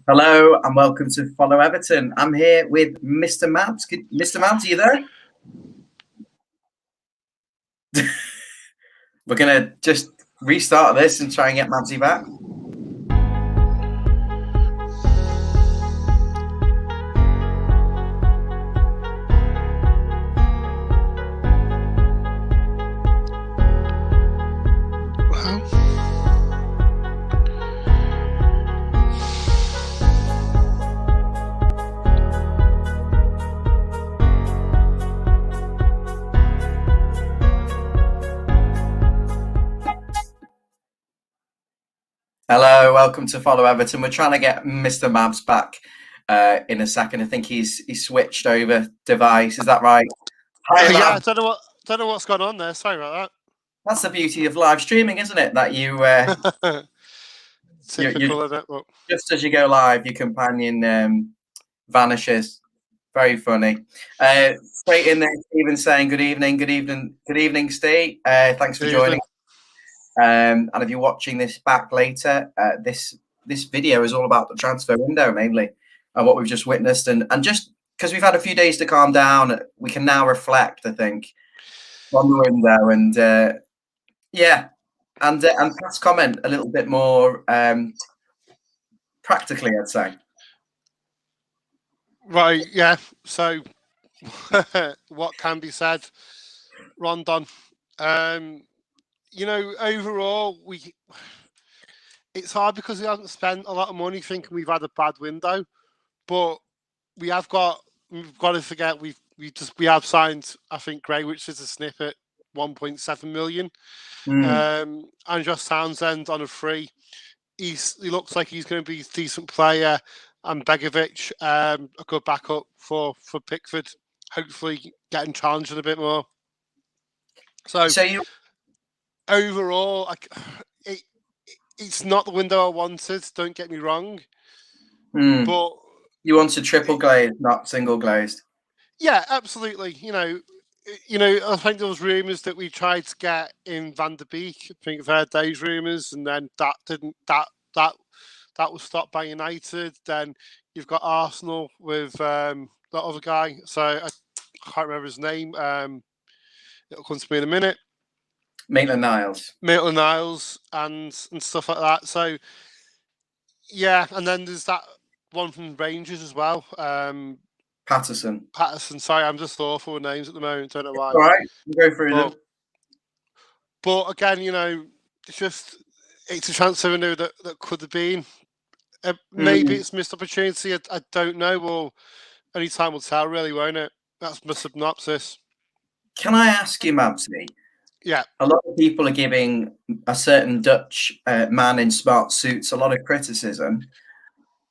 Hello and welcome to Follow Everton. I'm here with Mr. Mabbs. Mr. Mabbs, are you there? We're going to just restart this and try and get Mabbsy back. Hello, welcome to Follow Everton. We're trying to get Mr. Mabbs back in a second. I think he's switched over device. Is that right? Hi, yeah, I don't know what's going on there. Sorry about that. That's the beauty of live streaming, isn't it? That you, typical of it. But... just as you go live, your companion vanishes. Very funny. Straight in there, Stephen saying good evening, Steve. Thanks for joining. And if you're watching this back later, this video is all about the transfer window mainly, and what we've just witnessed, and just because we've had a few days to calm down, we can now reflect, I think, on the window, and yeah, and perhaps comment a little bit more practically, I'd say. Right, yeah. So, what can be said, Rondon? You know, overall, it's hard because we haven't spent a lot of money thinking we've had a bad window, but we've got to forget we have signed, I think, Gray, which is a snippet, 1.7 million. And Josh Townsend on a free. He looks like he's going to be a decent player, and Begovic, a good backup for Pickford, hopefully getting challenged a bit more. So overall, it's not the window I wanted. Don't get me wrong, but you wanted triple glazed, not single glazed. Yeah, absolutely. You know, I think there was rumours that we tried to get in Van der Beek. I think I've heard those rumours, and then that didn't. That was stopped by United. Then you've got Arsenal with that other guy. So I can't remember his name. It'll come to me in a minute. Maitland-Niles and stuff like that. So yeah, and then there's that one from Rangers as well. Patterson. Sorry, I'm just awful with names at the moment. Don't know why. All right, we'll go through them. But again, you know, it's a transfer window that could have been. Maybe it's missed opportunity. I don't know. Well, only time will tell, really, won't it? That's my synopsis. Can I ask you, Mabbsy? Yeah. A lot of people are giving a certain Dutch man in smart suits a lot of criticism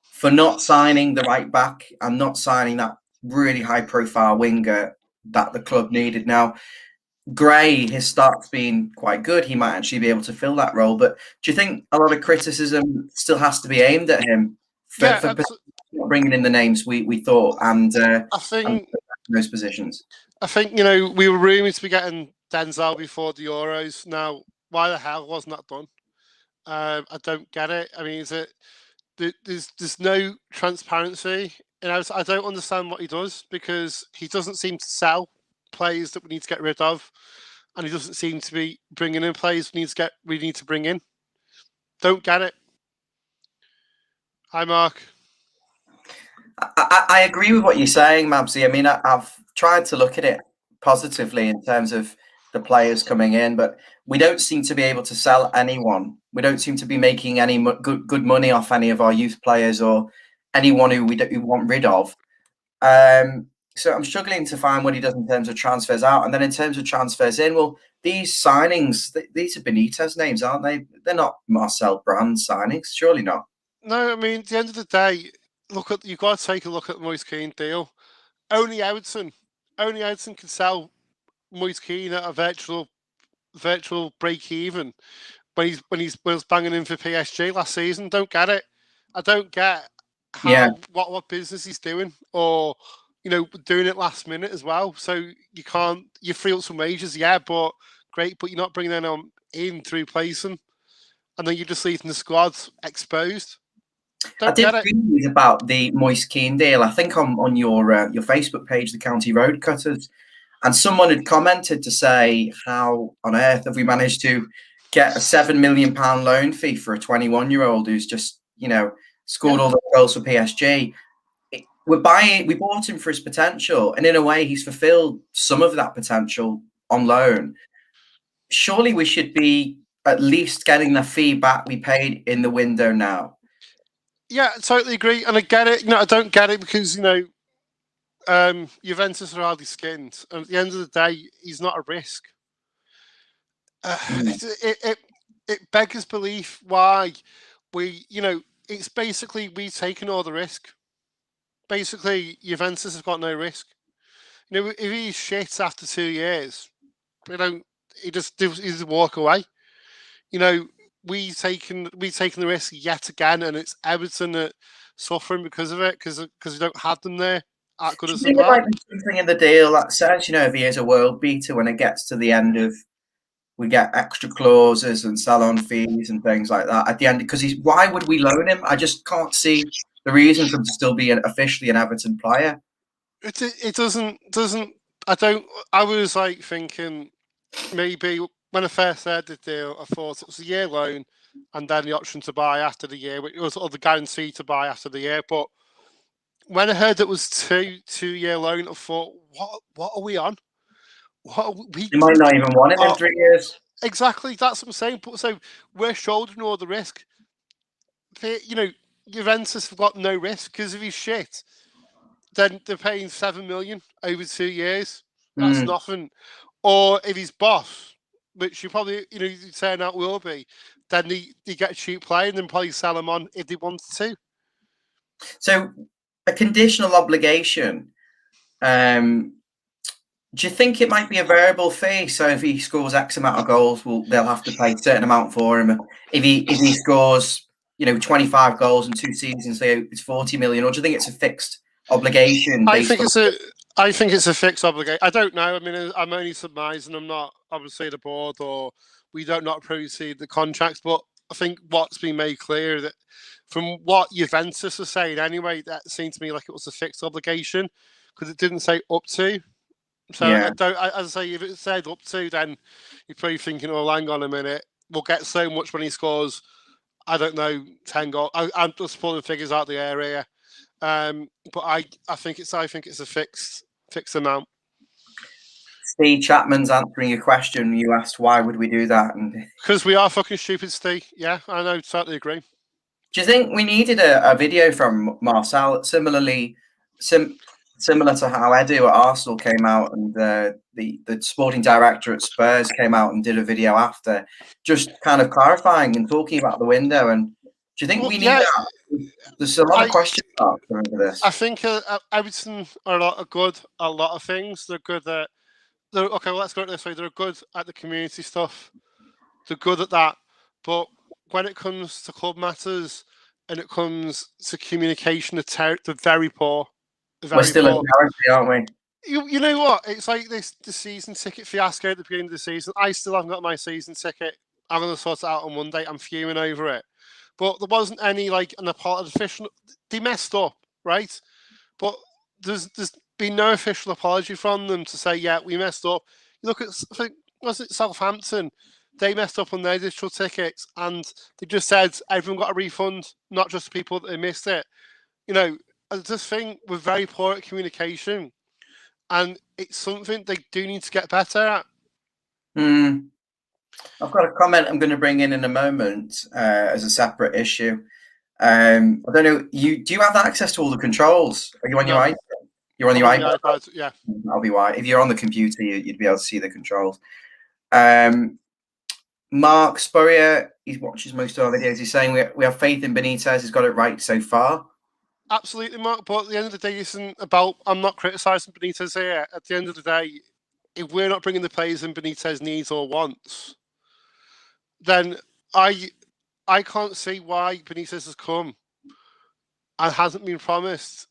for not signing the right back and not signing that really high-profile winger that the club needed. Now, Gray, his start's been quite good. He might actually be able to fill that role. But do you think a lot of criticism still has to be aimed at him for bringing in the names we thought and I think those positions? I think, you know, we were rumoured to be getting Denzel before the Euros. Now, why the hell wasn't that done? I don't get it. I mean, there's no transparency, and I don't understand what he does, because he doesn't seem to sell players that we need to get rid of, and he doesn't seem to be bringing in players we need to bring in. Don't get it. Hi, Mark. I agree with what you're saying, Mabbsy. I mean, I've tried to look at it positively in terms of the players coming in, but we don't seem to be able to sell anyone. We don't seem to be making any good money off any of our youth players or anyone who we want rid of. So I'm struggling to find what he does in terms of transfers out. And then in terms of transfers in, well, these signings, these are Benitez names, aren't they? They're not Marcel Brand signings, surely not. No, I mean, at the end of the day, you've got to take a look at the Moise Kean deal. Only Everton can sell Moise Kean at a virtual break even when he was banging in for PSG last season. Don't get it. I don't get what business he's doing, or you know, doing it last minute as well. So you free up some wages, yeah, but great, but you're not bringing anyone in to replace him, and then you're just leaving the squad exposed. Don't get it. Read about the Moise Keane deal. I think on your Facebook page, the County Road Cutters, and someone had commented to say, "How on earth have we managed to get a £7 million loan fee for a 21-year-old who's just scored all the goals for PSG?" We bought him for his potential, and in a way, he's fulfilled some of that potential on loan. Surely we should be at least getting the fee back we paid in the window now. Yeah, I totally agree, and I get it. I don't get it because Juventus are hardly skinned, and at the end of the day, he's not a risk. It beggars belief why it's basically we've taken all the risk. Basically, Juventus have got no risk. If he's shit after 2 years, he just walk away. We've taken the risk yet again, and it's Everton that suffering because of it, because we don't have them there at good as well. Like something in the deal that says, if he is a world beater, when it gets to the end of, we get extra clauses and sell-on fees and things like that at the end, because why would we loan him? I just can't see the reason for him to still be officially an Everton player. It doesn't. I was like thinking maybe when I first heard the deal, I thought it was a year loan and then the option to buy after the year, which was the guarantee to buy after the year. But when I heard it was two-year loan, I thought, what are we on? You might not even want it in 3 years. Exactly, that's what I'm saying. But so we're shouldering all the risk. Juventus have got no risk because if he's shit, then they're paying $7 million over 2 years. That's nothing. Or if he's boss, which you probably turn out will be, then they get a cheap player and then probably sell him on if they wanted to. So a conditional obligation. Do you think it might be a variable fee? So if he scores X amount of goals, they'll have to pay a certain amount for him. If he scores 25 goals in 2 seasons, say it's 40 million, or do you think it's a fixed obligation? I think it's a fixed obligation. I don't know. I mean, I'm only surmising. I'm not obviously the board, or we don't not proceed the contracts. But I think what's been made clear that from what Juventus are saying anyway, that seemed to me like it was a fixed obligation because it didn't say up to. So yeah. As I say, if it said up to, then you're probably thinking, "Oh, hang on a minute, we'll get so much when he scores." I don't know, 10 goals. I'm just pulling figures out of the area. But I think it's a fixed amount. Steve Chapman's answering your question. You asked why would we do that, and because we are fucking stupid, Steve. Yeah, I know, totally agree. Do you think we needed a video from Marcel, similar to how Edu at Arsenal came out, and the sporting director at Spurs came out and did a video after, just kind of clarifying and talking about the window? And do you think we need that? There's a lot of questions over this. I think Everton are a lot of things. They're good at. Okay, well, let's go this way. They're good at the community stuff. They're good at that, but when it comes to club matters and it comes to communication, they're very poor. We're still a charity, aren't we? You know what? It's like the season ticket fiasco at the beginning of the season. I still haven't got my season ticket. I'm going to sort it out on Monday. I'm fuming over it. But there wasn't any an official. They messed up, right? But there's been no official apology from them to say, yeah, we messed up. You look at, was it Southampton? They messed up on their digital tickets and they just said everyone got a refund, not just the people that missed it. I just think we're very poor at communication and it's something they do need to get better at. I've got a comment I'm going to bring in a moment as a separate issue. I don't know. Do you have access to all the controls? Are you on your iPad? You're on your iPad? Yeah. That'll be why. If you're on the computer, you'd be able to see the controls. Mark Spurrier, he watches most of our videos. He's saying we have faith in Benitez. He's got it right so far. Absolutely, Mark. But at the end of the day, isn't about. I'm not criticising Benitez here. At the end of the day, if we're not bringing the players in Benitez needs or wants, then I can't see why Benitez has come and hasn't been promised.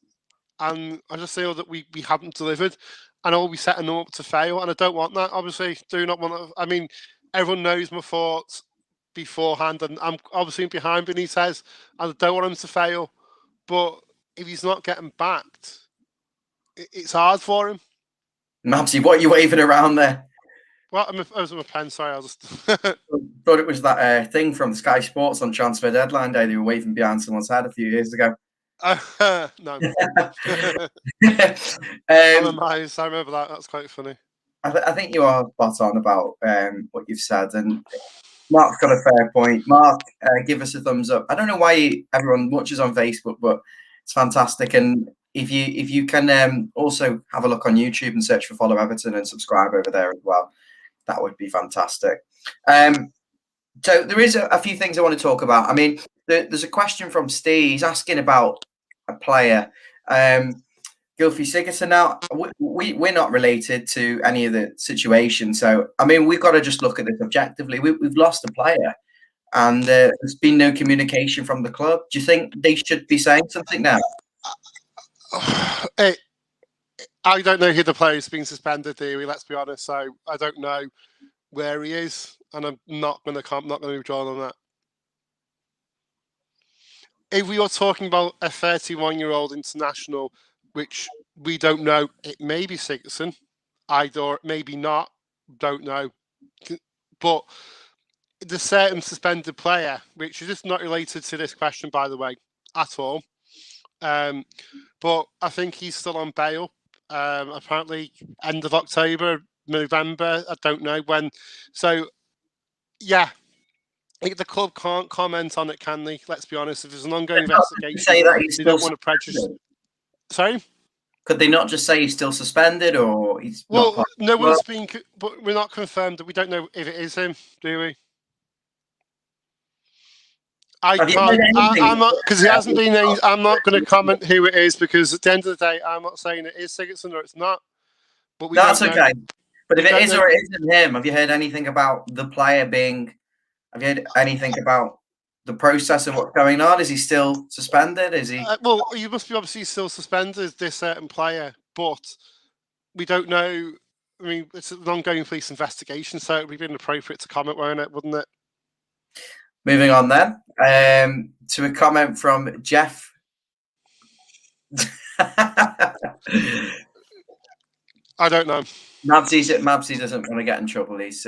And I just feel that we haven't delivered. And I'll be setting them up to fail. And I don't want that. Obviously, do not want that. I mean, everyone knows my thoughts beforehand, and I'm obviously behind Benitez, and I don't want him to fail. But if he's not getting backed, it's hard for him. Mabbsy, what are you waving around there? Well, I was on my pen, sorry. I was just thought it was that thing from Sky Sports on transfer deadline day. They were waving behind someone's head a few years ago. No. I'm amazed. I remember that. That's quite funny. I think you are spot on about what you've said, and Mark's got a fair point. Mark, give us a thumbs up. I don't know why everyone watches on Facebook, but it's fantastic. And if you can also have a look on YouTube and search for Follow Everton and subscribe over there as well, that would be fantastic. So there is a few things I want to talk about. I mean, there's a question from Steve. He's asking about a player. Gylfi Sigurdsson. Now, we're not related to any of the situation. So, I mean, we've got to just look at this objectively. We've lost a player, and there's been no communication from the club. Do you think they should be saying something now? I don't know who the player is being suspended, do we? Let's be honest. So, I don't know where he is, and I'm not going to withdraw on that. If we are talking about a 31-year-old international, which we don't know, it may be Sigurdsson, or maybe not, don't know. But the certain suspended player, which is just not related to this question, by the way, at all. But I think he's still on bail. Apparently, end of October, November, I don't know when. So, yeah. The club can't comment on it, can they? Let's be honest. If there's an ongoing investigation, say that he's they still don't want to prejudice. Sorry? Could they not just say he's still suspended, or he's well? No one's been, but we're not confirmed. We don't know if it is him, do we? I can't. I'm not, because he hasn't been. I'm not going to comment who it is, because at the end of the day, I'm not saying it is Sigurdsson or it's not. But we that's don't okay. Know. But if it is or it isn't him, have you heard anything about the player being? Have you heard anything about the process of what's going on? Is he still suspended? Is he? Well, you must be obviously still suspended, this certain player, but we don't know. I mean, it's an ongoing police investigation, so it would be inappropriate to comment, wouldn't it? Moving on then to a comment from Jeff. I don't know. Mabbsy doesn't want to get in trouble. He's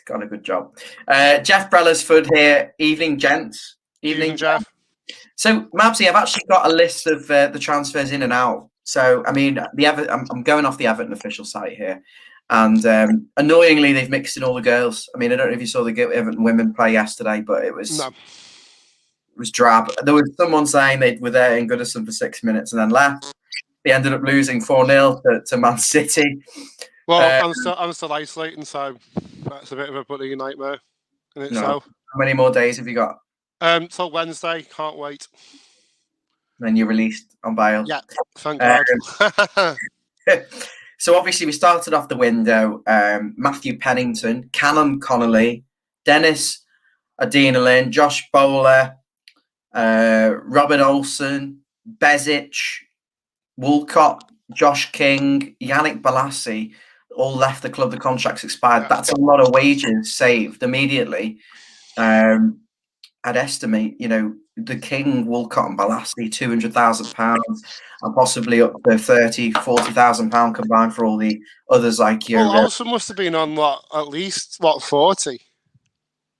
got a good job. Jeff Brellersford here. Evening, gents. Evening, Jeff. So, Mabbsy, I've actually got a list of the transfers in and out. So, I mean, I'm going off the Everton official site here. And annoyingly, they've mixed in all the girls. I mean, I don't know if you saw the Everton women play yesterday, but it was drab. There was someone saying they were there in Goodison for 6 minutes and then left. They ended up losing 4-0 to Man City. Well, I'm still isolating, so that's a bit of a bloody nightmare in itself. How many more days have you got? Till Wednesday. Can't wait. Then you're released on bail. Yeah, thank God. So obviously we started off the window. Matthew Pennington, Callum Connolly, Dennis Adinolin, Josh Bowler, Robin Olsen, Bezic, Woolcott, Josh King, Yannick Balassi, all left the club. The contracts expired. Yeah. That's a lot of wages saved immediately. I'd estimate, the King, Woolcott and Balassi, £200,000 and possibly up to £30,000-40,000 combined for all the others like you. Well, Olsen must have been on at least 40?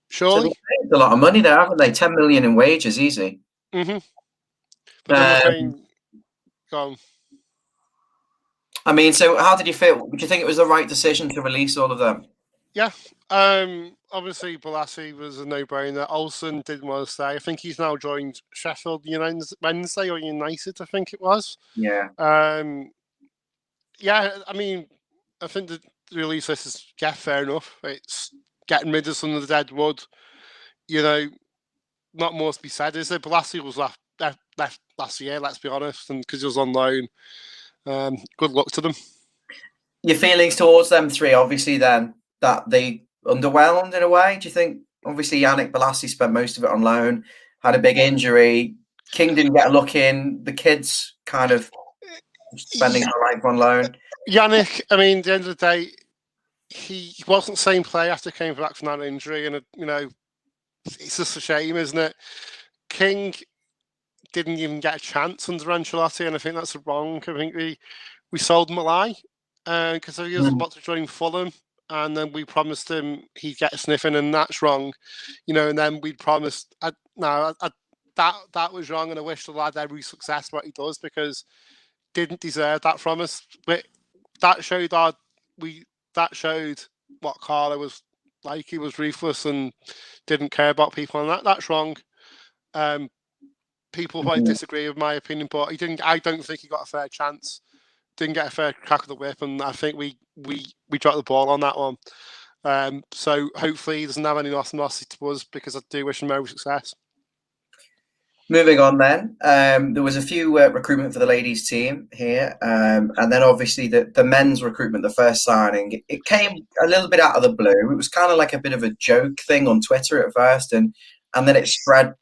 Surely? So they've saved a lot of money there, haven't they? 10 million in wages, easy. Mm-hmm. But then go on. I mean, so how did you feel? Do you think it was the right decision to release all of them? Yeah. Obviously, Balassi was a no-brainer. Olsen didn't want to stay. I think he's now joined Sheffield Wednesday or United, I think it was. Yeah. Yeah, I mean, I think the release list is fair enough. It's getting rid of some of the dead wood. Not more to be said, is there? Balassi was left last year, let's be honest, and because he was on loan. Good luck to them. Your feelings towards them three, obviously, then, that they underwhelmed in a way? Do you think, obviously, Yannick Balassi spent most of it on loan, had a big injury, King didn't get a look in, the kids kind of spending their life on loan? Yannick, I mean, at the end of the day, he wasn't the same player after he came back from that injury, and, it's just a shame, isn't it? King didn't even get a chance under Ancelotti, and I think that's wrong. I think we sold him a lie because he was about to join Fulham, and then we promised him he'd get a sniff in, and that's wrong, And then we promised that was wrong, and I wish the lad every success what he does because didn't deserve that from us. But that showed what Carlo was like. He was ruthless and didn't care about people, and that's wrong. People might disagree with my opinion, but he didn't. I don't think he got a fair chance. Didn't get a fair crack of the whip, and I think we dropped the ball on that one. So hopefully he doesn't have any animosity to us because I do wish him every success. Moving on then, there was a few recruitment for the ladies team here, and then obviously the men's recruitment, the first signing, it came a little bit out of the blue. It was kind of like a bit of a joke thing on Twitter at first, and then it spread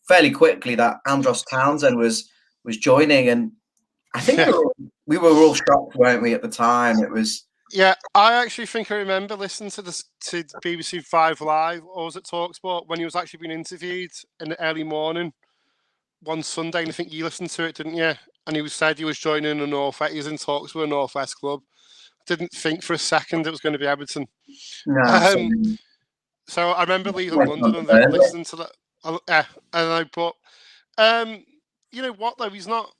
fairly quickly that Andros Townsend was joining, and I think we were all shocked, weren't we, at the time? It was. Yeah, I actually think I remember listening to BBC 5 Live, or was it TalkSport, when he was actually being interviewed in the early morning one Sunday, and I think you listened to it, didn't you? And he said he was joining the Northwest. He was in talks with a Northwest club. I didn't think for a second it was going to be Everton. No, so I remember leaving London and listening to that. And I thought, you know what though? He's not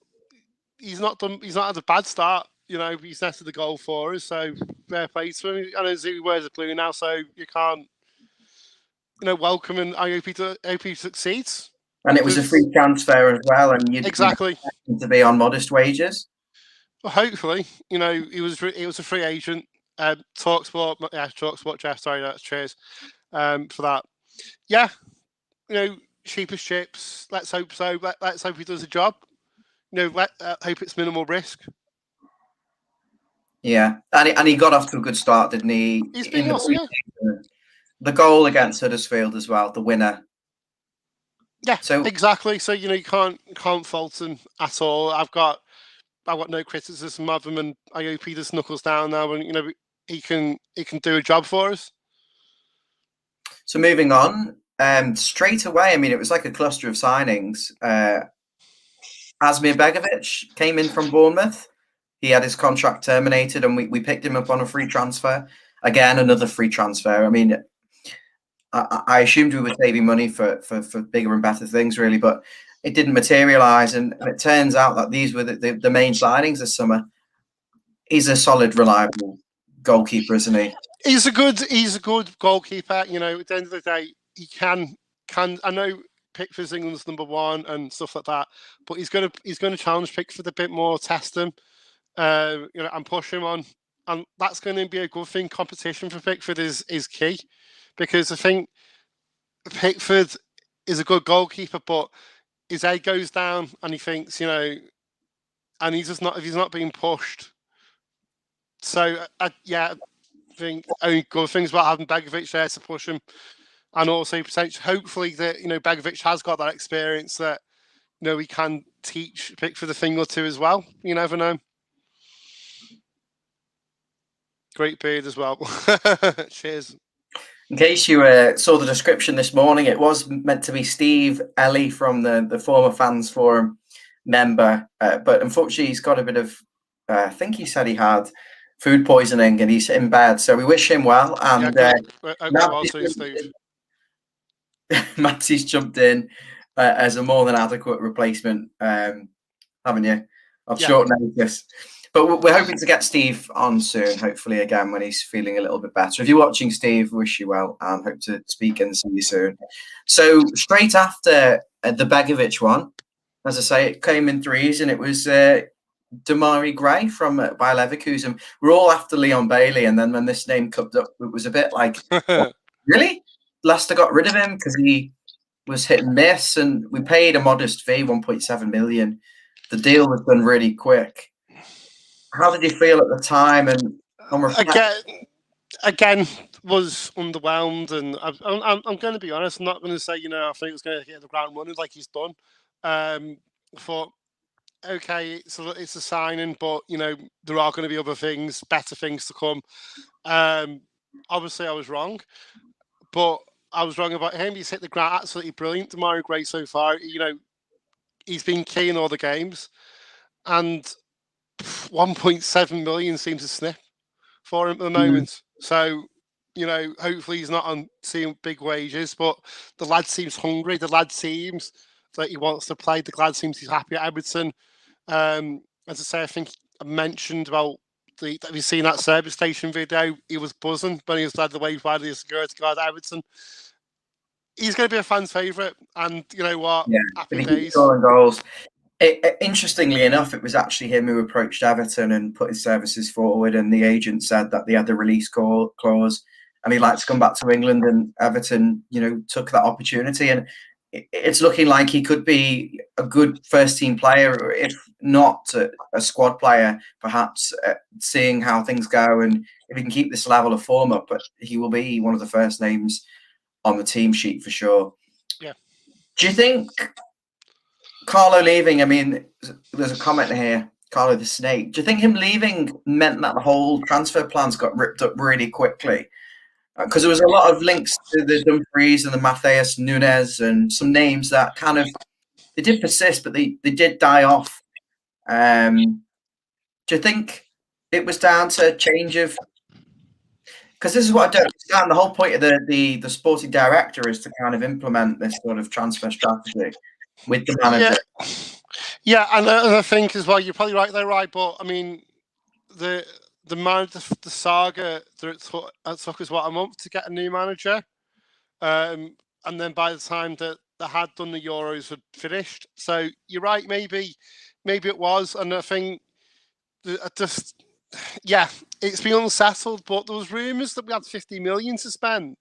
had a bad start. He's netted the goal for us, so fair play to him. I know he wears a blue now, so you can't, welcome, and I hope he succeeds. And it was a free transfer as well, and exactly to be on modest wages. Well, hopefully, he was a free agent. TalkSport, Jeff. Sorry, that's cheers for that. Yeah, cheap as chips. Let's hope so. Let's hope he does a job. Hope it's minimal risk. Yeah, and he got off to a good start, didn't he? He's been awesome, yeah. The goal against Huddersfield as well, the winner. Yeah, so exactly. So you can't fault him at all. I've got no criticism of him, and I hope he just knuckles down now, and he can do a job for us. So moving on, straight away. I mean, it was like a cluster of signings. Azmir Begovic came in from Bournemouth. He had his contract terminated, and we picked him up on a free transfer. Again, another free transfer. I mean, I assumed we were saving money for bigger and better things, really, but it didn't materialise. And it turns out that these were the main signings this summer. He's a solid, reliable goalkeeper, isn't he? He's a good goalkeeper. At the end of the day, he can. I know Pickford's England's number one and stuff like that, but he's gonna challenge Pickford a bit more, test him, and push him on, and that's going to be a good thing. Competition for Pickford is key, because I think Pickford is a good goalkeeper, but his head goes down and he thinks, and he's not being pushed. So I think only good things about having Begovic there to push him, and also potentially, hopefully, that Begovic has got that experience that he can teach Pickford a thing or two as well. You never know. Great beard as well. Cheers. In case you saw the description this morning, it was meant to be Steve Ellie from the former Fans Forum member, but unfortunately he's got a bit of, I think he said he had food poisoning and he's in bed. So we wish him well. And Mabbsy's jumped in as a more than adequate replacement, haven't you? Of short notice. But we're hoping to get Steve on soon, hopefully, again, when he's feeling a little bit better. If you're watching, Steve, wish you well and hope to speak and see you soon. So straight after the Begovic one, as I say, it came in threes, and it was Damari Gray from Bayer Leverkusen. We're all after Leon Bailey, and then when this name comes up, it was a bit like, really? Leicester got rid of him because he was hit and miss, and we paid a modest fee, 1.7 million. The deal was done really quick. How did you feel at the time? And again, was underwhelmed, and I'm going to be honest. I'm not going to say I think it's going to hit the ground running like he's done. Thought, okay, it's a signing, but there are going to be other things, better things to come. Obviously, I was wrong, but I was wrong about him. He's hit the ground absolutely brilliant. Demarai Gray so far, he's been key in all the games, and 1.7 million seems to snip for him at the moment. So, hopefully he's not on seeing big wages, but the lad seems hungry. The lad seems that he wants to play. The lad seems he's happy at Everton. As I say, I think I mentioned about have you seen that service station video? He was buzzing when he was led the way by the security guard at Everton. He's going to be a fan's favourite, and you know what? Yeah, Happy days. Scoring goals. Interestingly enough, it was actually him who approached Everton and put his services forward, and the agent said that they had the release clause, and he'd like to come back to England, and Everton, took that opportunity, and it's looking like he could be a good first-team player, if not a squad player, perhaps, seeing how things go, and if he can keep this level of form up, but he will be one of the first names on the team sheet for sure. Yeah. Do you think Carlo leaving, I mean, there's a comment here, Carlo the Snake. Do you think him leaving meant that the whole transfer plans got ripped up really quickly? Because there was a lot of links to the Dumfries and the Matheus Nunes and some names that kind of, they did persist, but they did die off. Do you think it was down to change of... Because this is what I don't understand. The whole point of the sporting director is to kind of implement this sort of transfer strategy with the manager. Yeah, and I think as well, you're probably right there, right? But I mean, the saga that it took us a month to get a new manager, and then by the time that they had done the Euros had finished. So you're right, maybe it was, and I think it's been unsettled. But there was rumours that we had 50 million to spend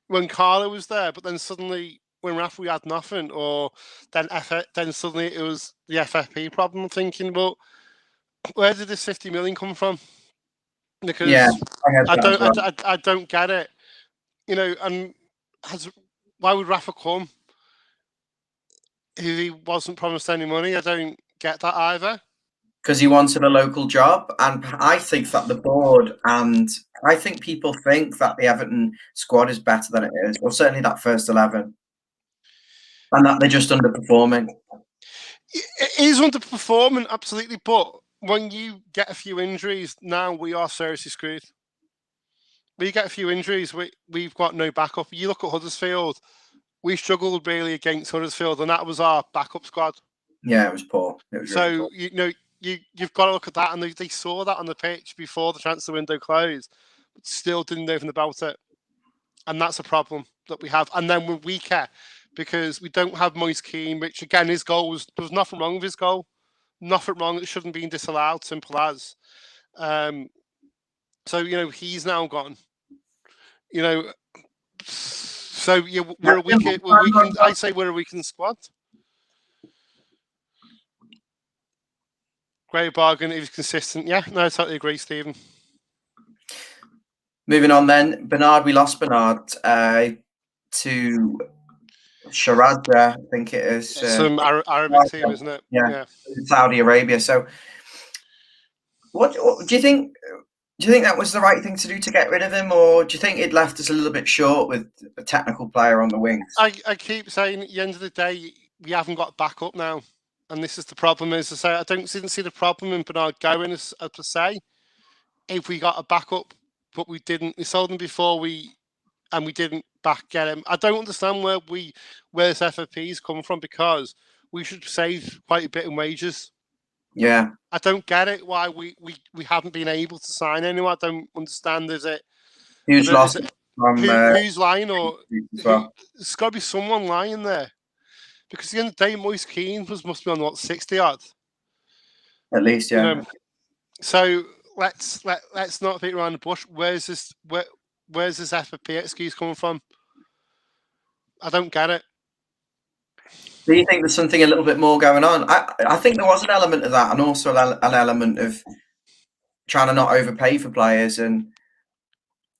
when Carlo was there, but then suddenly, when Rafa, we had nothing, or then suddenly it was the FFP problem. I'm thinking, well, where did this 50 million come from? Because I don't get it. And why would Rafa come if he wasn't promised any money? I don't get that either. Because he wanted a local job, and I think that the board, and I think people think that the Everton squad is better than it is, or certainly that first 11. And that they're just underperforming. It is underperforming, absolutely. But when you get a few injuries, now we are seriously screwed. When you get a few injuries, we've got no backup. You look at Huddersfield, we struggled really against Huddersfield, and that was our backup squad. Yeah, it was poor. So, you've got to look at that, and they saw that on the pitch before the transfer window closed, but still didn't know anything about it. And that's a problem that we have. And then we're weaker, because we don't have Moise Keane, which again, his goal there was nothing wrong with his goal. Nothing wrong. It shouldn't be disallowed, simple as. So, he's now gone. So yeah, we're a weakened. I say we're a weakened squad. Great bargain if he's consistent. Yeah, no, I totally agree, Stephen. Moving on then, Bernard. We lost Bernard to Sharjah, I think it is. Some Arabic team, isn't it? Yeah, Saudi Arabia. So, what do you think? Do you think that was the right thing to do to get rid of him, or do you think it left us a little bit short with a technical player on the wings? I keep saying at the end of the day, we haven't got backup now, and this is the problem. Is to say I didn't see the problem in Bernard going as per se. If we got a backup, but we didn't. We sold him before we didn't back get him. I don't understand where this FFP's come from, because we should save quite a bit in wages. Yeah, I don't get it why we haven't been able to sign anyone. I don't understand. Is it who's lost? Who's lying, or there's got to be someone lying there, because at the end of the day, Moise Keane must be on 60 odd at least. Yeah. So let's not beat around the bush. Where's this FFP excuse coming from? I don't get it. Do you think there's something a little bit more going on? I think there was an element of that, and also an element of trying to not overpay for players, and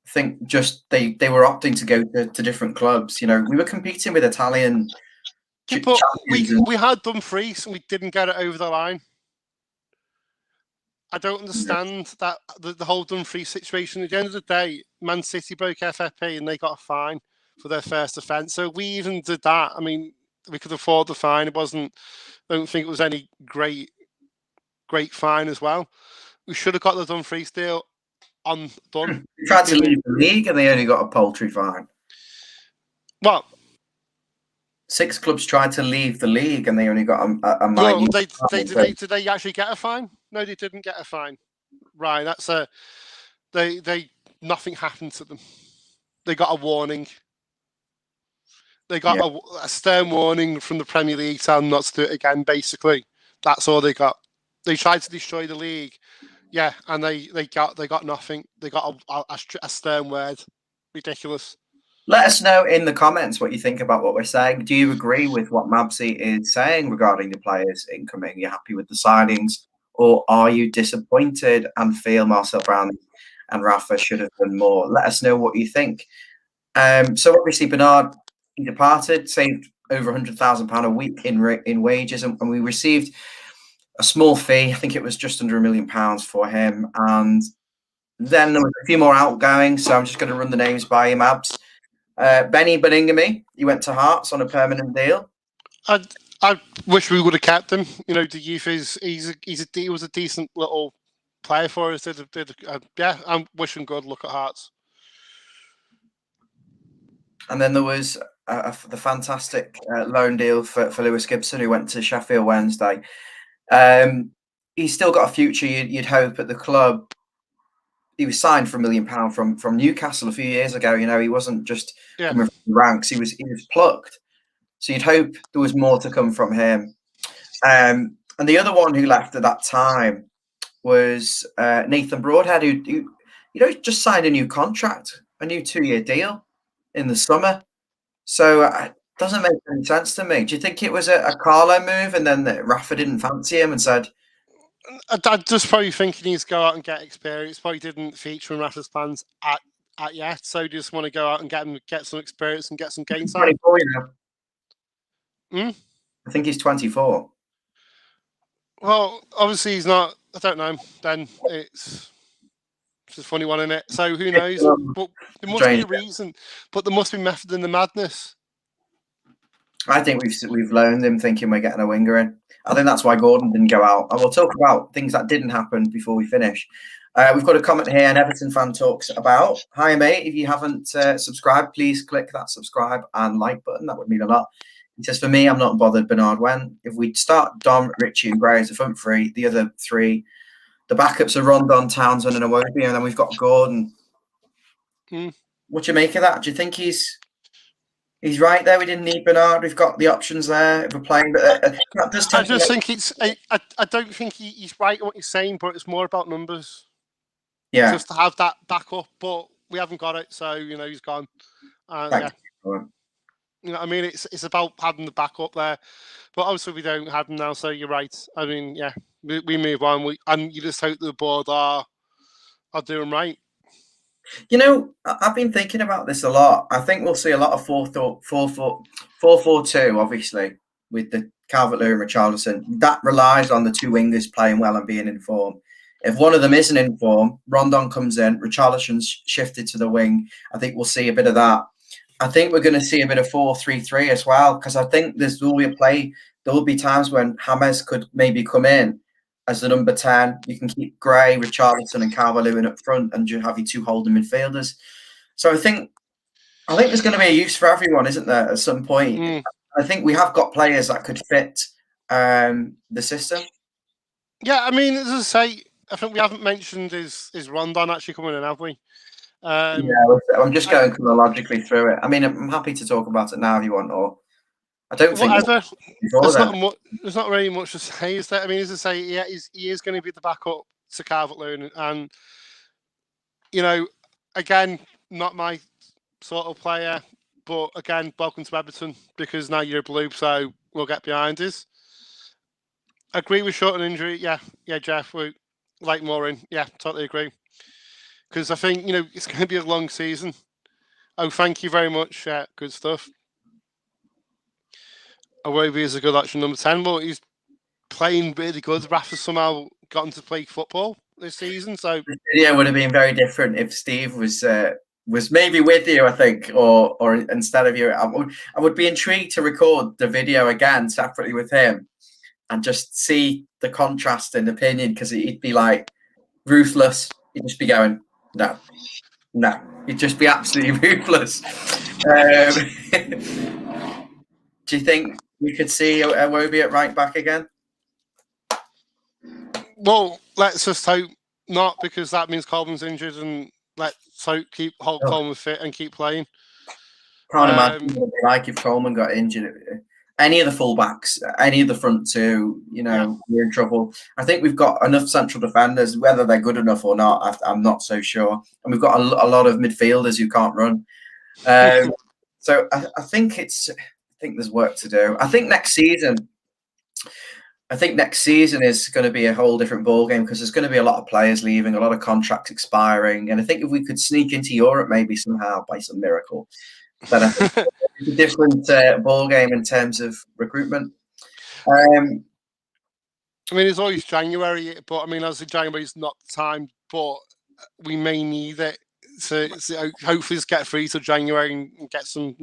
I think just they were opting to go to different clubs. We were competing with Italian. But we had Dumfries and we didn't get it over the line. I don't understand that the whole Dumfries situation. At the end of the day, Man City broke FFP and they got a fine for their first offence. So we even did that. I mean, we could afford the fine. It wasn't. I don't think it was any great fine as well. We should have got the Dumfries deal done. They tried to leave the league and they only got a paltry fine. What? 6 clubs tried to leave the league and they only got a minute. Did they actually get a fine? No, they didn't get a fine. Right, that's they nothing happened to them. They got a warning. They got a stern warning from the Premier League telling them not to do it again. Basically, that's all they got. They tried to destroy the league, and they got nothing. They got a stern word. Ridiculous. Let us know in the comments what you think about what we're saying. Do you agree with what Mabbsy is saying regarding the players incoming? Are you happy with the signings, or are you disappointed and feel Marcel Brown and Rafa should have done more? Let us know what you think. So obviously Bernard, he departed, saved over £100,000 a week in wages, and we received a small fee. I think it was just under £1 million for him. And then there was a few more outgoings, so I'm just going to run the names by you, Mabs. Benny Boningami, he went to Hearts on a permanent deal. I wish we would have kept him. You know, the youth he was a decent little player for us. I'm wishing good luck at Hearts. And then there was the fantastic loan deal for Lewis Gibson, who went to Sheffield Wednesday. He's still got a future, you'd hope, at the club. He was signed for £1 million from Newcastle a few years ago. You know, he wasn't just coming from the ranks. He was plucked. So you'd hope there was more to come from him. And the other one who left at that time was Nathan Broadhead, who just signed a new contract, a new 2-year deal in the summer. So it doesn't make any sense to me. Do you think it was a Carlo move and then Rafa didn't fancy him and said... I'm just probably thinking he's go out and get experience. Probably didn't feature in Rafa's plans at yet, so just want to go out and get some experience and get some game time. 24, you know. I think he's 24. Well, obviously he's not. I don't know. Then it's a funny one, isn't it? So who knows? But there must be a reason. But there must be method in the madness. I think we've loaned him thinking we're getting a winger in. I think that's why Gordon didn't go out. And we'll talk about things that didn't happen before we finish. We've got a comment here, an Everton fan talks about, hi mate, if you haven't subscribed, please click that subscribe and like button. That would mean a lot. He says, for me, I'm not bothered, Bernard went. If we start Dom, Richie and Gray as a front three, the other 3, the backups are Rondon, Townsend and Iwobi, and then we've got Gordon. What do you make of that? Do you think he's right there? We didn't need Bernard. We've got the options there if we're playing. But I just think it's. I don't think he's right in what he's saying, but it's more about numbers. Yeah, just to have that backup, but we haven't got it, so he's gone. You know, I mean, it's about having the backup there, but obviously we don't have them now. So you're right. I mean, we move on. And you just hope the board are doing right. You know, I've been thinking about this a lot. I think we'll see a lot of 4-4-2, obviously, with the Calvert-Lewin and Richarlison. That relies on the 2 wingers playing well and being in form. If one of them isn't in form, Rondon comes in, Richarlison's shifted to the wing. I think we'll see a bit of that. I think we're going to see a bit of 4-3-3 as well, because I think there will be times when James could maybe come in as the number 10. You can keep Gray, Richarlison and Calvert-Lewin up front and have your 2 holding midfielders. So I think there's going to be a use for everyone, isn't there, at some point? I think we have got players that could fit the system. Yeah, I mean, as I say, I think we haven't mentioned is Rondon actually coming in, have we? I'm just going chronologically through it. I mean, I'm happy to talk about it now if you want, or I don't think there's not really much to say, is there? I mean, as I say, he is going to be the backup to Calvert-Lewin, and again, not my sort of player, but again, welcome to Everton because now you're blue, so we'll get behind us. Agree with short and injury, yeah, Jeff. We like more in, totally agree. Because I think it's going to be a long season. Oh, thank you very much. Good stuff. Iwobi is a good option, number 10. Well, he's playing really good. Rafa somehow gotten to play football this season. So it would have been very different if Steve was was maybe with you, I think, or instead of you. I would be intrigued to record the video again separately with him and just see the contrast in opinion, because he'd be like ruthless. He'd just be going, no. He'd just be absolutely ruthless. Do you think we could see Iwobi at right back again? Well, let's just hope not, because that means Coleman's injured, and let's hope hold Coleman fit and keep playing. Can't imagine what it'd be like if Coleman got injured. Any of the fullbacks, any of the front two, we're in trouble. I think we've got enough central defenders, whether they're good enough or not, I'm not so sure. And we've got a lot of midfielders who can't run. So I think there's work to do. I think next season is going to be a whole different ballgame, because there's going to be a lot of players leaving, a lot of contracts expiring. And I think if we could sneak into Europe maybe somehow by some miracle, then I think it's a different ballgame in terms of recruitment. I mean, it's always January, but I mean, as of January is not the time, but we may need it to hopefully just get free till January and get some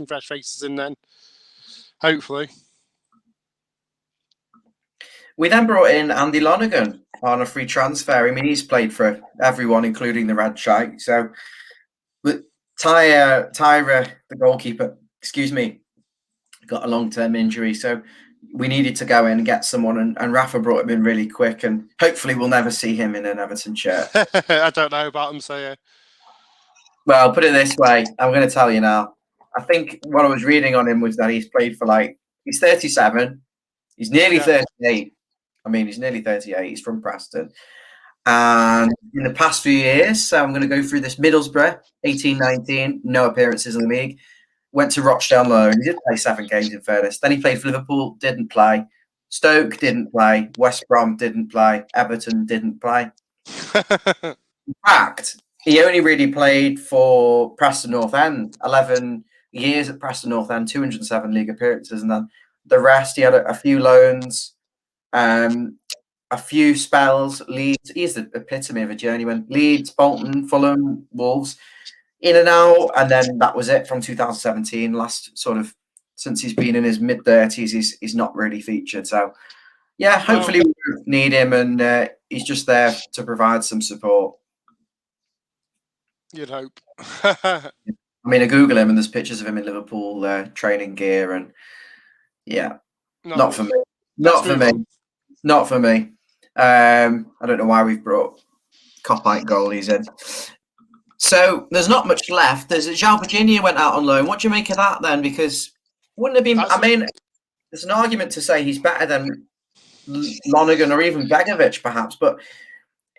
fresh faces in then. Hopefully. We then brought in Andy Lonergan on a free transfer. I mean, he's played for everyone, including the Red Shite. So, but Tyra, the goalkeeper, got a long-term injury. So we needed to go in and get someone, and Rafa brought him in really quick. And hopefully we'll never see him in an Everton shirt. I don't know about him, so yeah. Well, put it this way. I'm going to tell you now. I think what I was reading on him was that he's played for he's 37. He's nearly 38. I mean, he's nearly 38. He's from Preston. And in the past few years, so I'm going to go through this: Middlesbrough, 18-19, no appearances in the league. Went to Rochdale loan. He did play 7 games, in fairness. Then he played for Liverpool, didn't play. Stoke didn't play. West Brom didn't play. Everton didn't play. In fact, he only really played for Preston North End. 11 years at Preston North End, 207 league appearances, and then the rest, he had a few loans. A few spells. Leeds, he's the epitome of a journeyman. Leeds, Bolton, Fulham, Wolves, in and out, and then that was it from 2017. Last sort of, since he's been in his mid-30s, he's not really featured. So, yeah, hopefully we need him, and he's just there to provide some support. You'd hope. I mean, I Google him, and there's pictures of him in Liverpool training gear, and yeah, not for me. Not for me. Not for me. I don't know why we've brought Copite goalies in. So there's not much left. There's João Virginia went out on loan. What do you make of that then? Because wouldn't it be? There's an argument to say he's better than Lonergan or even Begovic, perhaps. But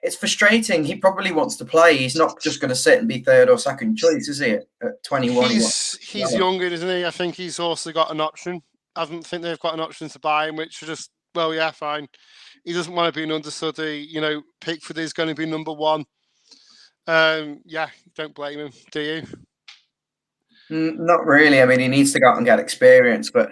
it's frustrating. He probably wants to play. He's not just going to sit and be third or second choice, is he? At 21, he's younger, isn't he? I think he's also got an option. I don't think they've got an option to buy him, which is just, well, yeah, fine. He doesn't want to be an understudy. Pickford is going to be number 1. Yeah, don't blame him, do you? Not really. I mean, he needs to go out and get experience, but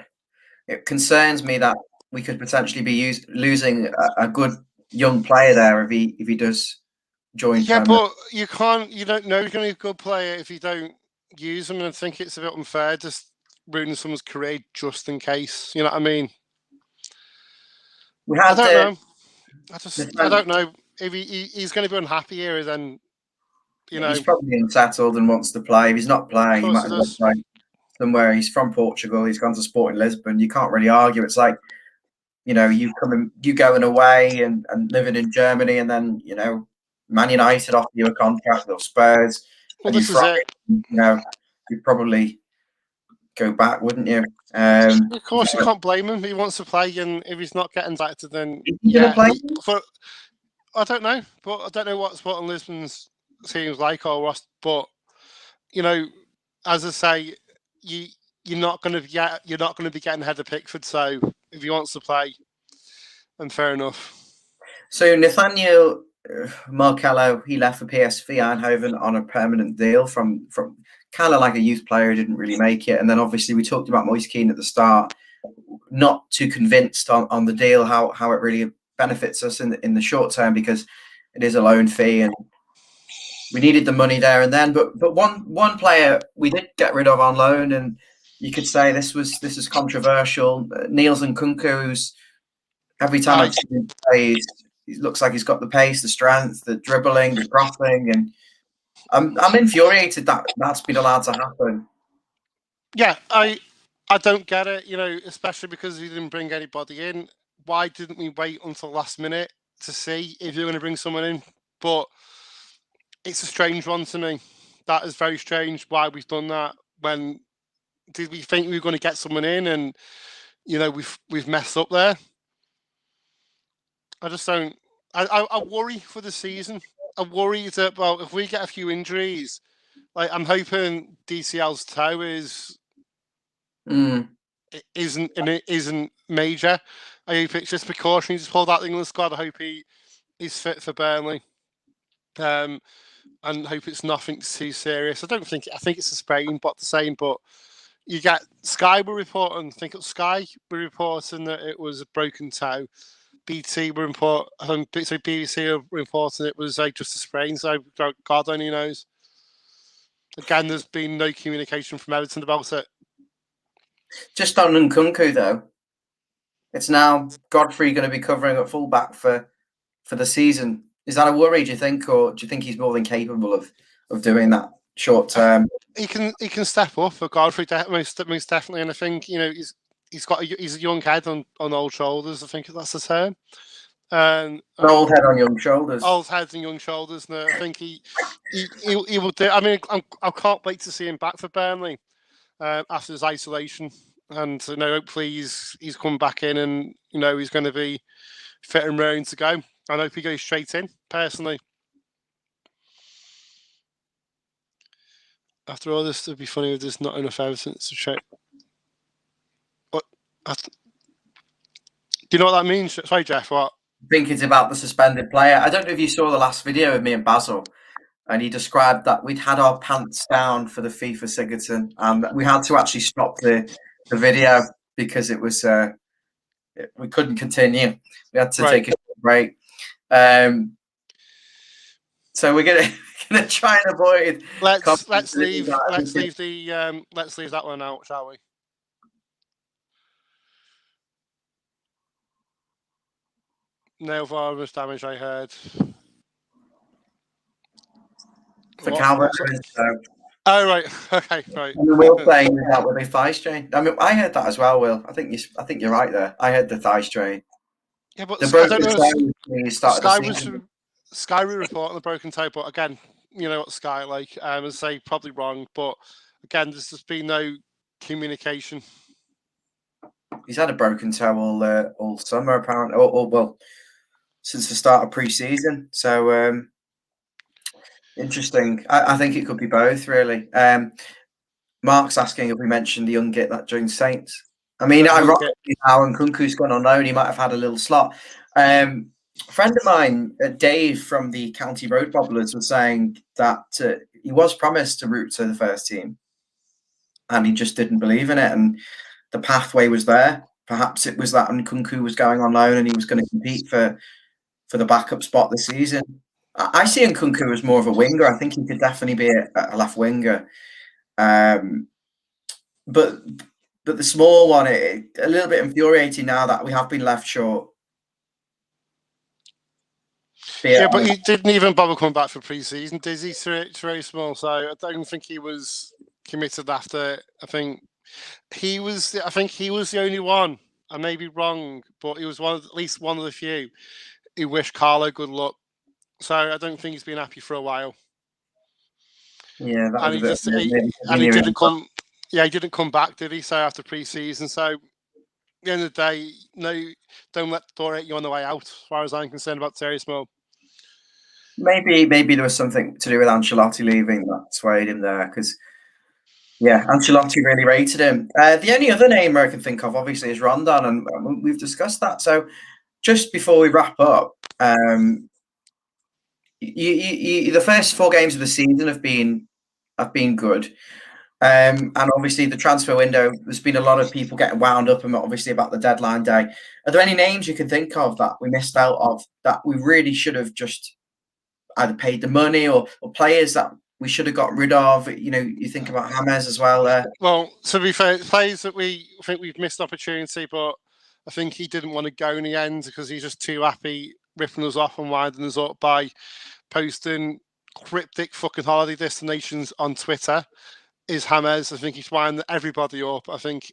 it concerns me that we could potentially be losing a good young player there if he does join. Yeah, but you don't know he's going to be a good player if you don't use him, and I think it's a bit unfair just ruining someone's career just in case. You know what I mean? I don't know. I don't know if he's going to be unhappy here. Then he's probably unsettled and wants to play. If he's not playing, he might as well play somewhere. He's from Portugal. He's gone to Sporting Lisbon. You can't really argue. It's like you going away and living in Germany, and then Man United offer you a contract, or Spurs. Well, this is it. You'd probably go back, wouldn't you? Of course, you can't blame him. He wants to play, and if he's not getting back to, then play? I don't know, but I don't know what Sporting Lisbon's seems like or what. But as I say, you're not going to be getting ahead of Pickford. So if he wants to play, then fair enough. So Nathaniel Markello, he left for PSV Eindhoven on a permanent deal from kind of like a youth player who didn't really make it. And then obviously we talked about Moise Kean at the start, not too convinced on the deal, how it really benefits us in the short term, because it is a loan fee, and we needed the money there and then. But one player we did get rid of on loan, and you could say this is controversial. Niels Nkunku, who's every time I've seen him play, he looks like he's got the pace, the strength, the dribbling, the crossing, and I'm infuriated that that's been allowed to happen. Yeah, I don't get it, especially because he didn't bring anybody in. Why didn't we wait until the last minute to see if you're going to bring someone in? But it's a strange one to me. That is very strange why we've done that. When did we think we were going to get someone in, and we've messed up there? I just don't. I worry for the season. I worry that if we get a few injuries, like I'm hoping DCL's toe isn't major. I hope it's just precaution. He just pulled out the England squad. I hope he's fit for Burnley. And hope it's nothing too serious. I think it's a sprain, but the same. But you get Sky were reporting. I think it was Sky were reporting that it was a broken toe. BT were reporting. BBC were reporting it was just a sprain. So God only knows. Again, there's been no communication from Everton about it. Just on Nkunku though, it's now Godfrey going to be covering at fullback for the season. Is that a worry, do you think, or do you think he's more than capable of doing that short term? He can step up for Godfrey, most definitely, and I think he's a young head on old shoulders. I think that's the term. An old head on young shoulders. Old heads and young shoulders. And I think he will do. I mean, I can't wait to see him back for Burnley after his isolation, and hopefully he's come back in, and he's going to be fit and raring to go. I hope he goes straight in, personally. After all this, it'd be funny if there's not enough evidence to check. What? Do you know what that means? Sorry, Jeff, what? I think it's about the suspended player. I don't know if you saw the last video of me and Basil, and he described that we'd had our pants down for the FIFA Sigurdsson, and we had to actually stop the video because it was we couldn't continue. We had to take a break. So we're gonna try and avoid. Let's leave that one out, shall we? No virus damage, I heard. For Calvert. Oh right, okay, right. I mean, Will saying that with a thigh strain. I mean, I heard that as well, Will. I think you're right there. I heard the thigh strain. Yeah, but I don't know. Sky reporting the broken toe, but again, what Sky like. I say probably wrong, but again, there's just been no communication. He's had a broken toe all summer, apparently, well, since the start of pre-season. So interesting. I think it could be both, really. Mark's asking if we mentioned the young git that joined Saints. I mean, ironically, now Nkunku's gone on loan, he might have had a little slot. A friend of mine, Dave from the County Road Bobblers, was saying that he was promised a route to the first team, and he just didn't believe in it. And the pathway was there. Perhaps it was that Nkunku was going on loan and he was going to compete for the backup spot this season. I see Nkunku as more of a winger. I think he could definitely be a left winger. But the small one, a little bit infuriating now that we have been left short. Yeah, but he didn't even bother coming back for pre-season, did he? Very small. So I don't think he was committed after. I think he was the only one. I may be wrong, but he was at least one of the few who wished Carlo good luck. So I don't think he's been happy for a while. Yeah, he didn't come. Yeah, he didn't come back, did he? So after pre-season, so at the end of the day, no, don't let the door hit you on the way out. As far as I'm concerned about Terry Small. Maybe there was something to do with Ancelotti leaving that swayed him there, because Ancelotti really rated him. The only other name I can think of, obviously, is Rondon, and we've discussed that. So just before we wrap up, the first 4 games of the season have been good. And obviously the transfer window, there's been a lot of people getting wound up, and obviously about the deadline day. Are there any names you can think of that we missed out of that we really should have just either paid the money or players that we should have got rid of? You know, you think about James as well there. Well, to be fair, players that we think we've missed opportunity, but I think he didn't want to go in the end because he's just too happy ripping us off and winding us up by posting cryptic fucking holiday destinations on Twitter. Is James. I think he's winding everybody up. I think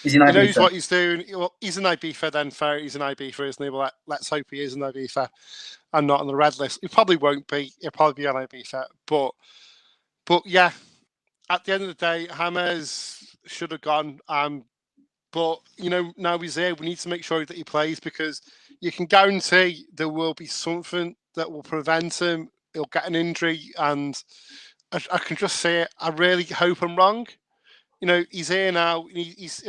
He knows what he's doing. Well, he's an Ibiza then, fair. He's an Ibiza, isn't he? Well, let's hope he is an Ibiza and not on the red list. He probably won't be. He'll probably be an Ibiza. But yeah, at the end of the day, James should have gone. But, you know, now he's here, we need to make sure that he plays because you can guarantee there will be something that will prevent him. He'll get an injury, and I can just say it. I really hope I'm wrong. You know, he's here now. He's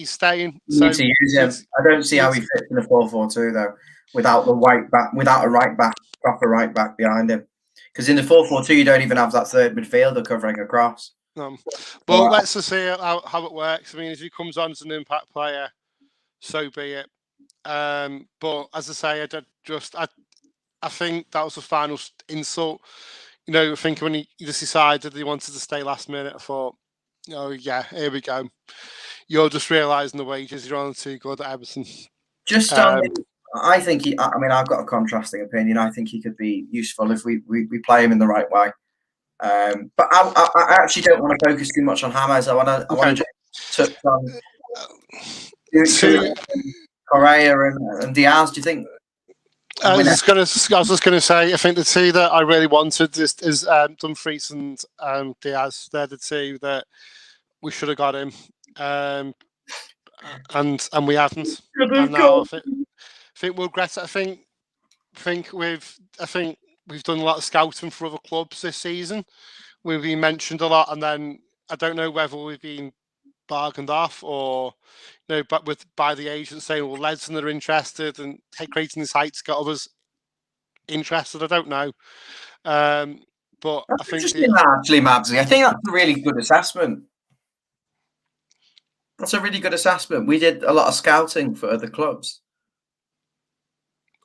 staying. You need to use him. I don't see how he fits in a 4-4-2 though, without the right back, without a right back, proper right back behind him. Because in the 4-4-2, you don't even have that third midfielder covering across. Well, let's just see how it works. I mean, if he comes on as an impact player, so be it. But as I say, I think that was the final insult. You know, I think when he just decided he wanted to stay last minute, I thought, oh yeah, here we go. You're just realising the wages you're on too good at Everton. Just on, I think I mean, I've got a contrasting opinion. I think he could be useful if we play him in the right way. But I actually don't want to focus too much on James. I want to touch on Correa and Diaz. Do you think? I was just going to say, I think the two that I really wanted is Dumfries and Diaz. They're the two that we should have got him, and we haven't. And now I think we'll regret it. I think we've done a lot of scouting for other clubs this season. We've been mentioned a lot, and then I don't know whether we've been bargained off or, you know, but by the agent saying, well, Leadson are interested and creating this heights got others interested. I don't know. But that's I think actually, Mabbsy, I think that's a really good assessment. That's a really good assessment. We did a lot of scouting for other clubs.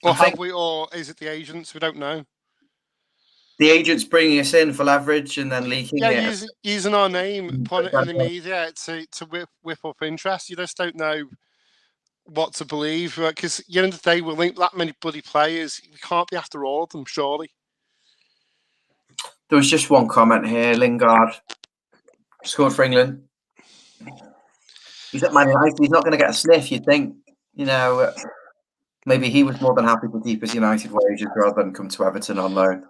Or have we, or is it the agents? We don't know. The agents bringing us in for leverage and then leaking it. Using our name, putting it in the media to whip up interest. You just don't know what to believe, because at the end of the day, we'll link that many bloody players. We can't be after all of them, surely. There was just one comment here. Lingard scored for England. He's at Man United. He's not going to get a sniff, you'd think. You know, maybe he was more than happy to keep his United wages rather than come to Everton on loan.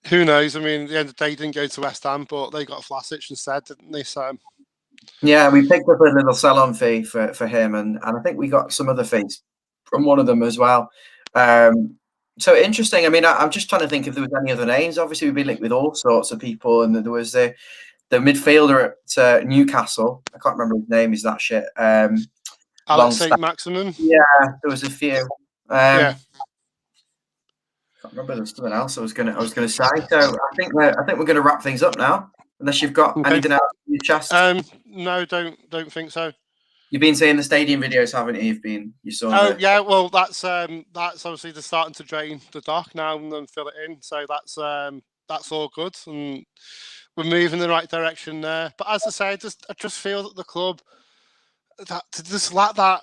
Who knows? I mean, at the end of the day, he didn't go to West Ham, but they got Vlasic instead, didn't they? So, yeah, we picked up a little sell-on fee for him, and I think we got some other fees from one of them as well. So interesting. I mean, I'm just trying to think if there was any other names. Obviously, we've been linked with all sorts of people, and there was the midfielder at Newcastle. I can't remember his name. Is that shit? Alex Saint-Maximin. Yeah, there was a few. Yeah. I can't remember. There was something else I was going to say. So I think we're going to wrap things up now. Unless you've got anything else in your chest. No, don't think so. You've been seeing the stadium videos, haven't you? You saw. Oh yeah, well that's obviously they're starting to drain the dock now and then fill it in. So that's all good, and we're moving in the right direction there. But as I say, I just feel that the club that to just lack that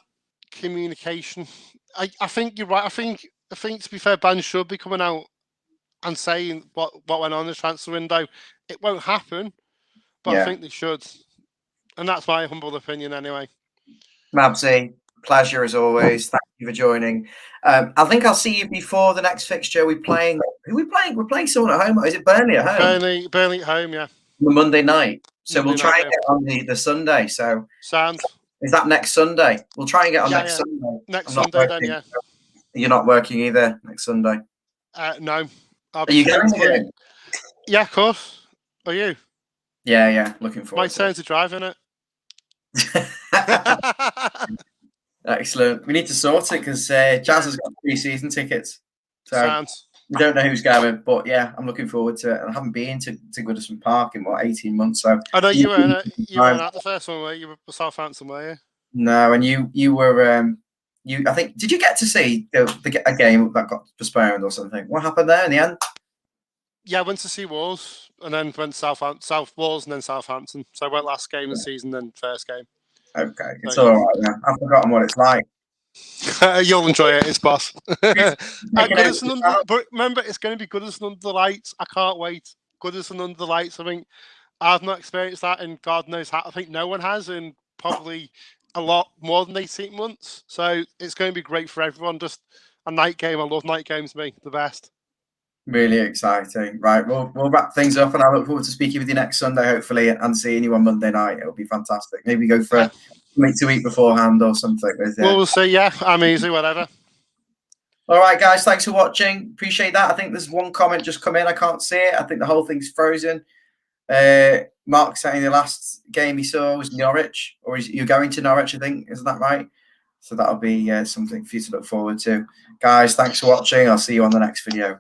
communication. I think you're right. I think to be fair, Ben should be coming out and saying what went on in the transfer window. It won't happen, but I think they should, and that's my humble opinion anyway. Mabbsy, pleasure as always. Thank you for joining. I think I'll see you before the next fixture. Who are we playing? We're playing someone at home. Is it Burnley at home? Burnley at home, yeah. The Monday night. So we'll try and get on the Sunday. So sound. Is that next Sunday? We'll try and get on next Sunday. Next Sunday then, yeah. You're not working either next Sunday? No. Are you going again? Yeah, of course. Are you? Yeah. Looking forward. My turn to drive, innit? Excellent. We need to sort it because Jazz has got 3 season tickets. So we don't know who's going, but yeah, I'm looking forward to it. I haven't been to Goodison Park in 18 months. So I know you weren't at the first one, were you? Were Southampton, were you? No, and you were I think, did you get to see a game that got postponed or something? What happened there in the end? Yeah, I went to see Wolves and then went to South Wolves and then Southampton. So I went last game of the season, then first game. Okay, it's all right. Yeah. I've forgotten what it's like. You'll enjoy it, it's boss. But remember, it's going to be Goodison under the lights. I can't wait. Goodison under the lights. I think I've not experienced that in God knows how. I think no one has in probably a lot more than 18 months. So it's going to be great for everyone. Just a night game. I love night games, me, the best. Really exciting. Right, we'll wrap things up, and I look forward to speaking with you next Sunday, hopefully, and seeing you on Monday night. It'll be fantastic. Maybe go for something to eat beforehand or something. We'll see. Yeah, I'm easy, whatever. All right, guys, thanks for watching. Appreciate that. I think there's one comment just come in. I can't see it. I think the whole thing's frozen. Mark saying the last game he saw was Norwich, or you're going to Norwich, I think. Isn't that right? So that'll be something for you to look forward to. Guys, thanks for watching. I'll see you on the next video.